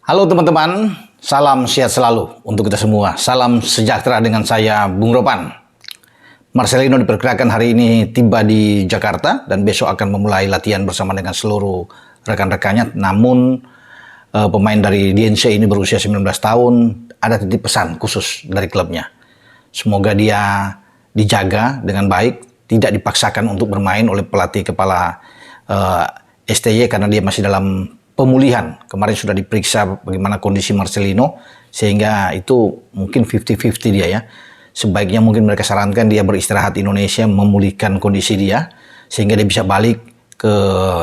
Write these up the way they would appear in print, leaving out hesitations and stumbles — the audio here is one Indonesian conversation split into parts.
Halo teman-teman, salam sehat selalu untuk kita semua. Salam sejahtera dengan saya, Bung Ropan. Marcelino diperkirakan hari ini tiba di Jakarta dan besok akan memulai latihan bersama dengan seluruh rekan-rekannya. Namun pemain dari DNC ini berusia 19 tahun, ada titip pesan khusus dari klubnya. Semoga dia dijaga dengan baik, tidak dipaksakan untuk bermain oleh pelatih kepala STY karena dia masih dalam pemulihan. Kemarin sudah diperiksa bagaimana kondisi Marcelino, sehingga itu mungkin 50-50 dia ya. Sebaiknya mungkin mereka sarankan dia beristirahat di Indonesia, memulihkan kondisi dia, sehingga dia bisa balik ke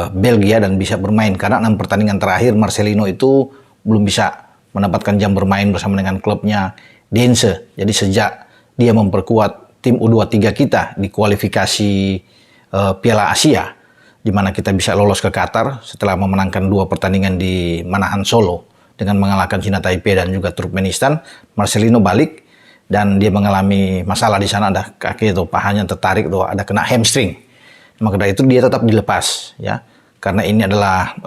Belgia dan bisa bermain. Karena 6 pertandingan terakhir Marcelino itu belum bisa mendapatkan jam bermain bersama dengan klubnya Dense. Jadi sejak dia memperkuat tim U23 kita di kualifikasi Piala Asia, di mana kita bisa lolos ke Qatar setelah memenangkan 2 pertandingan di Manahan Solo dengan mengalahkan Cina Taipei dan juga Turkmenistan. Marcelino balik dan dia mengalami masalah di sana, ada kaki atau pahanya tertarik atau ada kena hamstring. Maka dari itu dia tetap dilepas ya, karena ini adalah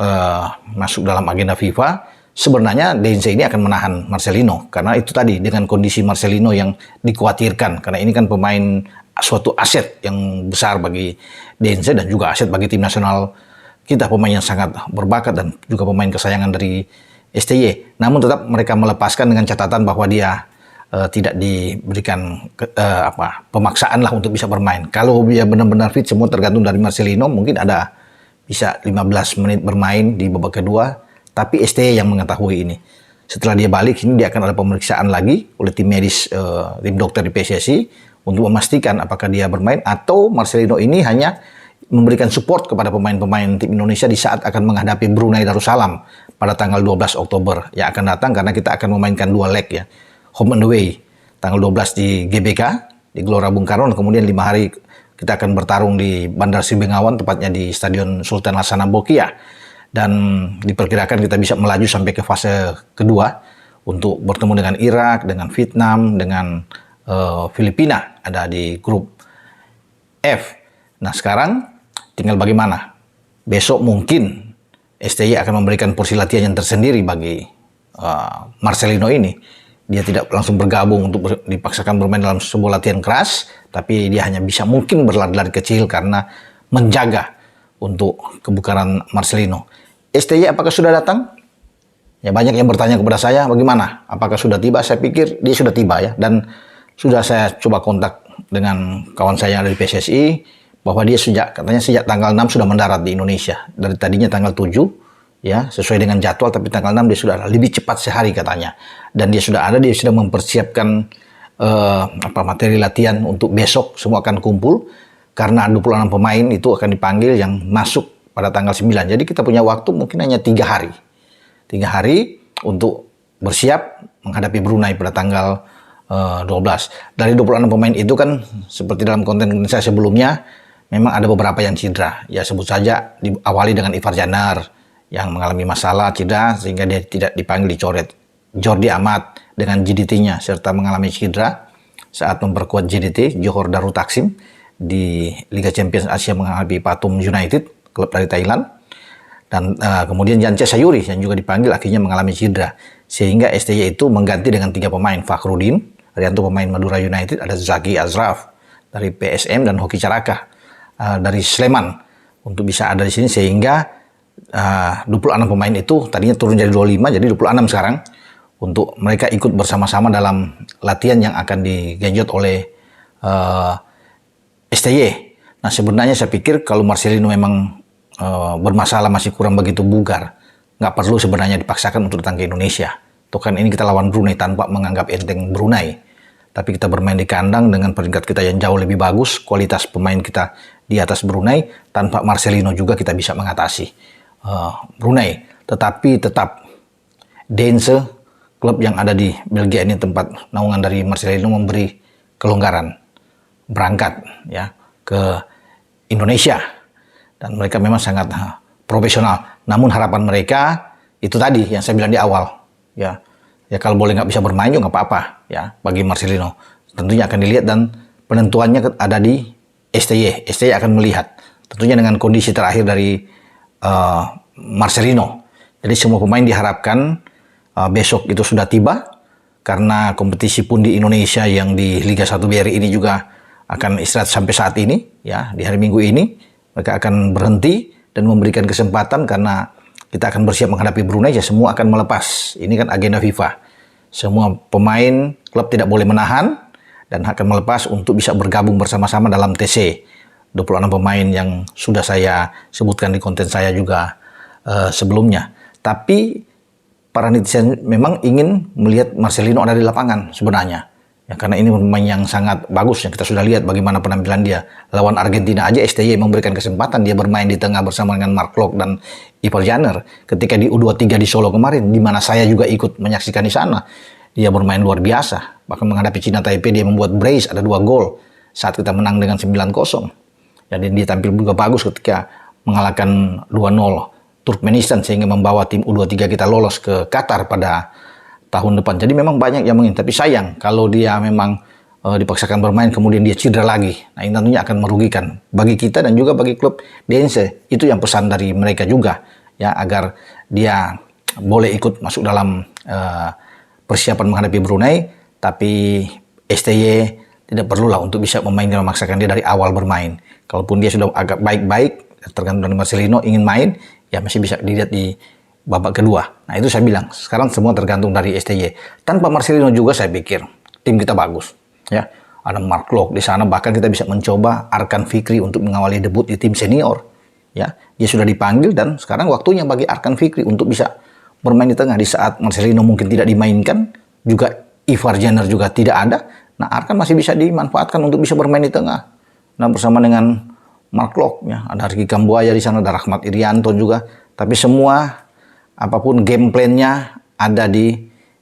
masuk dalam agenda FIFA. Sebenarnya DNC ini akan menahan Marcelino karena itu tadi dengan kondisi Marcelino yang dikhawatirkan, karena ini kan pemain suatu aset yang besar bagi DNC dan juga aset bagi tim nasional kita, pemain yang sangat berbakat dan juga pemain kesayangan dari STY. Namun tetap mereka melepaskan dengan catatan bahwa dia tidak diberikan pemaksaan lah untuk bisa bermain. Kalau dia benar-benar fit, semua tergantung dari Marcelino, mungkin ada bisa 15 menit bermain di babak kedua, tapi STY yang mengetahui ini. Setelah dia balik, ini dia akan ada pemeriksaan lagi oleh tim medis, tim dokter di PSSI untuk memastikan apakah dia bermain atau Marcelino ini hanya memberikan support kepada pemain-pemain tim Indonesia di saat akan menghadapi Brunei Darussalam pada tanggal 12 Oktober yang akan datang, karena kita akan memainkan 2 leg ya, home and away, tanggal 12 di GBK di Gelora Bung Karno, dan kemudian 5 hari kita akan bertarung di Bandar Sri Begawan, tepatnya di Stadion Sultan Hasanuddin Bolkiah, dan diperkirakan kita bisa melaju sampai ke fase kedua untuk bertemu dengan Irak, dengan Vietnam, dengan Filipina, ada di grup F. Nah sekarang tinggal bagaimana. Besok mungkin STY akan memberikan porsi latihan yang tersendiri bagi Marcelino ini. Dia tidak langsung bergabung untuk dipaksakan bermain dalam sebuah latihan keras, tapi dia hanya bisa mungkin berlari-lari kecil karena menjaga untuk kebugaran Marcelino. STY apakah sudah datang? Ya, banyak yang bertanya kepada saya, bagaimana? Apakah sudah tiba? Saya pikir dia sudah tiba ya, dan sudah saya coba kontak dengan kawan saya yang ada di PSSI, bahwa dia katanya sejak tanggal 6 sudah mendarat di Indonesia. Dari tadinya tanggal 7, ya, sesuai dengan jadwal, tapi tanggal 6 dia sudah ada, lebih cepat sehari katanya. Dan dia sudah ada, dia sudah mempersiapkan materi latihan untuk besok, semua akan kumpul, karena 26 pemain itu akan dipanggil yang masuk pada tanggal 9. Jadi kita punya waktu mungkin hanya 3 hari. 3 hari untuk bersiap menghadapi Brunei pada tanggal 12. Dari 26 pemain itu kan, seperti dalam konten saya sebelumnya, memang ada beberapa yang cedera. Ya sebut saja diawali dengan Ivar Janar yang mengalami masalah cedera sehingga dia tidak dipanggil, dicoret. Jordi Amat dengan JDT-nya serta mengalami cedera saat memperkuat JDT, Johor Darul Taksim, di Liga Champions Asia menghadapi Pathum United, klub dari Thailand. Dan kemudian Jance Sayuri yang juga dipanggil akhirnya mengalami cedera. Sehingga STY itu mengganti dengan 3 pemain, Fakhrudin Rianto pemain Madura United, ada Zaki Azraf dari PSM dan Hoki Caraka dari Sleman untuk bisa ada di sini, sehingga 26 pemain itu tadinya turun jadi 25 jadi 26 sekarang, untuk mereka ikut bersama-sama dalam latihan yang akan digenjot oleh STY. Nah sebenarnya saya pikir kalau Marcelino memang bermasalah, masih kurang begitu bugar, nggak perlu sebenarnya dipaksakan untuk datang ke Indonesia. Tuh kan ini kita lawan Brunei tanpa menganggap enteng Brunei. Tapi kita bermain di kandang dengan peringkat kita yang jauh lebih bagus, kualitas pemain kita di atas Brunei, tanpa Marcelino juga kita bisa mengatasi Brunei. Tetapi tetap Dense, klub yang ada di Belgia ini, tempat naungan dari Marcelino, memberi kelonggaran berangkat ya ke Indonesia. Dan mereka memang sangat profesional. Namun harapan mereka itu tadi yang saya bilang di awal, ya kalau boleh nggak bisa bermain juga nggak apa-apa ya bagi Marcelino. Tentunya akan dilihat dan penentuannya ada di STY. STY akan melihat tentunya dengan kondisi terakhir dari Marcelino. Jadi semua pemain diharapkan besok itu sudah tiba, karena kompetisi pun di Indonesia yang di Liga 1 BRI ini juga akan istirahat sampai saat ini, ya, di hari Minggu ini mereka akan berhenti dan memberikan kesempatan karena kita akan bersiap menghadapi Brunei, ya semua akan melepas. Ini kan agenda FIFA. Semua pemain klub tidak boleh menahan dan akan melepas untuk bisa bergabung bersama-sama dalam TC. 26 pemain yang sudah saya sebutkan di konten saya juga sebelumnya. Tapi para netizen memang ingin melihat Marcelino ada di lapangan sebenarnya. Ya, karena ini pemain yang sangat bagus, yang kita sudah lihat bagaimana penampilan dia. Lawan Argentina aja STY memberikan kesempatan dia bermain di tengah bersama dengan Mark Klok dan Ivar Janner. Ketika di U23 di Solo kemarin, di mana saya juga ikut menyaksikan di sana, dia bermain luar biasa. Bahkan menghadapi Cina Taipei dia membuat brace, ada 2 gol saat kita menang dengan 9-0. Jadi dia tampil juga bagus ketika mengalahkan 2-0 Turkmenistan sehingga membawa tim U23 kita lolos ke Qatar pada tahun depan. Jadi memang banyak yang menginginkan, tapi sayang kalau dia memang dipaksakan bermain kemudian dia cedera lagi. Nah, ini tentunya akan merugikan bagi kita dan juga bagi klub DNC. Itu yang pesan dari mereka juga, ya, agar dia boleh ikut masuk dalam persiapan menghadapi Brunei, tapi STY tidak perlulah untuk bisa memainkan, memaksakan dia dari awal bermain. Kalaupun dia sudah agak baik-baik, tergantung dari Marcelino ingin main, ya masih bisa dilihat di babak kedua. Nah, itu saya bilang, sekarang semua tergantung dari STY. Tanpa Marcelino juga saya pikir tim kita bagus. Ya, ada Mark Klok di sana, bahkan kita bisa mencoba Arkan Fikri untuk mengawali debut di tim senior. Ya, dia sudah dipanggil dan sekarang waktunya bagi Arkan Fikri untuk bisa bermain di tengah di saat Marcelino mungkin tidak dimainkan, juga Ivar Janner juga tidak ada. Nah, Arkan masih bisa dimanfaatkan untuk bisa bermain di tengah. Nah, bersama dengan Mark Klok, ya, ada Ricky Kambuaya di sana, ada Rahmat Irianto juga. Tapi semua apapun game plan-nya ada di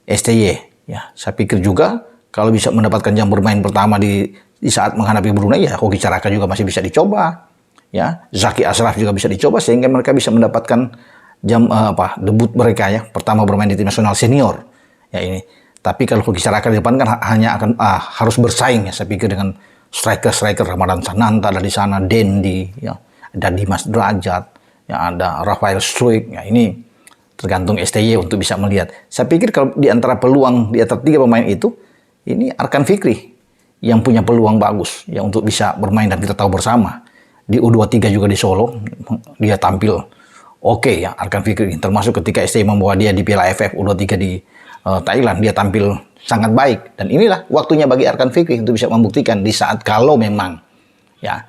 STY. Ya, saya pikir juga kalau bisa mendapatkan jam bermain pertama di saat menghadapi Brunei, ya Hoki Caraka juga masih bisa dicoba. Ya, Zaki Ashraf juga bisa dicoba sehingga mereka bisa mendapatkan jam debut mereka, ya, pertama bermain di tim nasional senior. Ya, ini. Tapi kalau Hoki Caraka di depan kan hanya akan harus bersaing, ya, saya pikir dengan striker Ramadan Sananta ada di sana, Dendi, ya, ada Dimas Derajat, ya, ada Rafael Struik. Ya, ini tergantung STY untuk bisa melihat. Saya pikir kalau di antara peluang di antara 3 pemain itu, ini Arkan Fikri yang punya peluang bagus, ya, untuk bisa bermain, dan kita tahu bersama di U23 juga di Solo dia tampil oke, ya, Arkan Fikri, termasuk ketika STY membawa dia di Piala AFF U23 di Thailand, dia tampil sangat baik. Dan inilah waktunya bagi Arkan Fikri untuk bisa membuktikan di saat kalau memang, ya,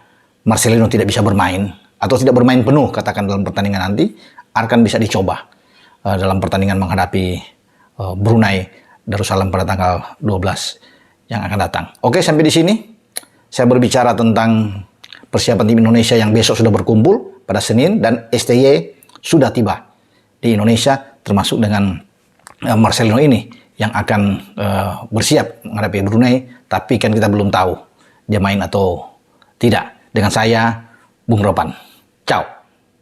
Marcelino tidak bisa bermain atau tidak bermain penuh katakan dalam pertandingan nanti, Arkan bisa dicoba dalam pertandingan menghadapi Brunei Darussalam pada tanggal 12 yang akan datang. Oke, sampai di sini saya berbicara tentang persiapan tim Indonesia yang besok sudah berkumpul pada Senin, dan STY sudah tiba di Indonesia, termasuk dengan Marcelino ini yang akan bersiap menghadapi Brunei, tapi kan kita belum tahu dia main atau tidak. Dengan saya, Bung Ropan. Ciao.